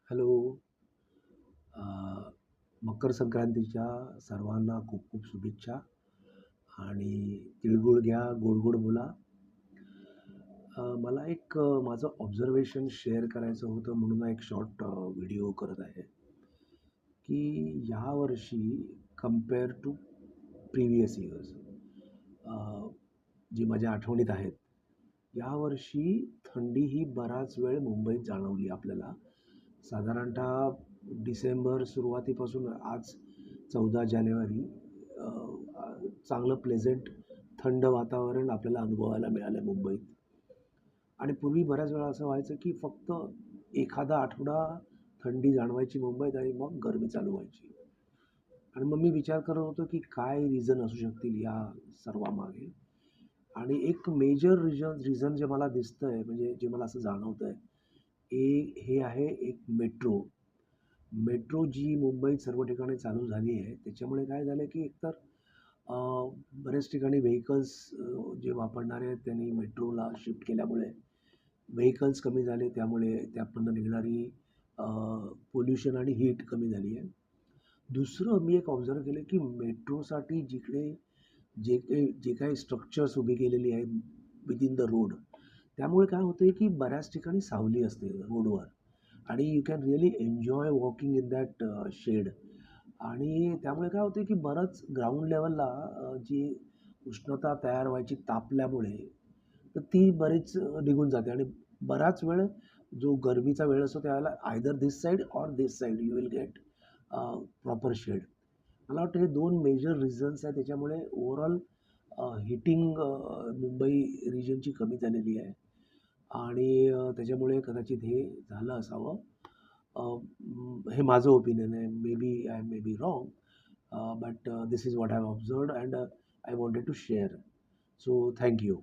Hello. अ, मकर संक्रांतीच्या सर्वांना खूप खूप शुभेच्छा आणि तिळगुळ घ्या, गोड गोड बोला. मला एक माझं ऑब्झर्वेशन शेअर करायचं होतं म्हणून एक शॉर्ट व्हिडिओ करत आहे, की यावर्षी कंपेअर टू प्रिव्हियस इयर्स जी माझ्या आठवणीत आहेत, यावर्षी थंडी ही बराच वेळ मुंबईत जाणवली आपल्याला. साधारणतः डिसेंबर सुरुवातीपासून आज 14 जानेवारी अ, अ, चांगलं प्लेझंट थंड वातावरण आपल्याला अनुभवायला मिळालं मुंबईत. आणि पूर्वी बऱ्याच वेळा असं व्हायचं की फक्त एखादा आठवडा थंडी जाणवायची मुंबईत आणि मग गरमी चालू व्हायची. आणि मग मी विचार करत होतो की काय रिझन असू शकतील या सर्वामागे. आणि एक मेजर रिझन जे मला दिसतंय, म्हणजे जे मला असं जाणवतंय, हे आहे एक मेट्रो. मेट्रो जी मुंबईत सर्व ठिकाणी चालू झाली आहे, त्याच्यामुळे काय झालं की एकतर अ, बऱ्याच ठिकाणी व्हेइकल्स जे वापरणारे आहेत त्यांनी मेट्रोला शिफ्ट केल्यामुळे व्हेइकल्स कमी झाले. त्यामुळे त्यामधनं निघणारी पोल्युशन आणि हीट कमी झाली आहे. दुसरं मी एक ऑब्झर्व्ह केलं की मेट्रोसाठी जिकडे जे काही स्ट्रक्चर्स उभी केलेली आहेत विदिन द रोड, त्यामुळे काय होतं की बऱ्याच ठिकाणी सावली असते रोडवर आणि you can really enjoy walking in that shade. आणि त्यामुळे काय होतं की बरंच ग्राउंड लेवलला जी उष्णता तयार व्हायची तापल्यामुळे, तर ती बरीच निघून जाते आणि बराच वेळ जो गरमीचा वेळ असतो त्यावेळेला either this side or this side you will get proper shade. मला वाटतं हे दोन मेजर रिझन्स आहेत त्याच्यामुळे ओव्हरऑल हीटिंग मुंबई रिजनची कमी झालेली आहे. आणि त्याच्यामुळे कदाचित हे झालं असावं. हे माझं ओपिनियन आहे. Maybe I may be wrong, but this is what I have observed and I wanted to share. So thank you.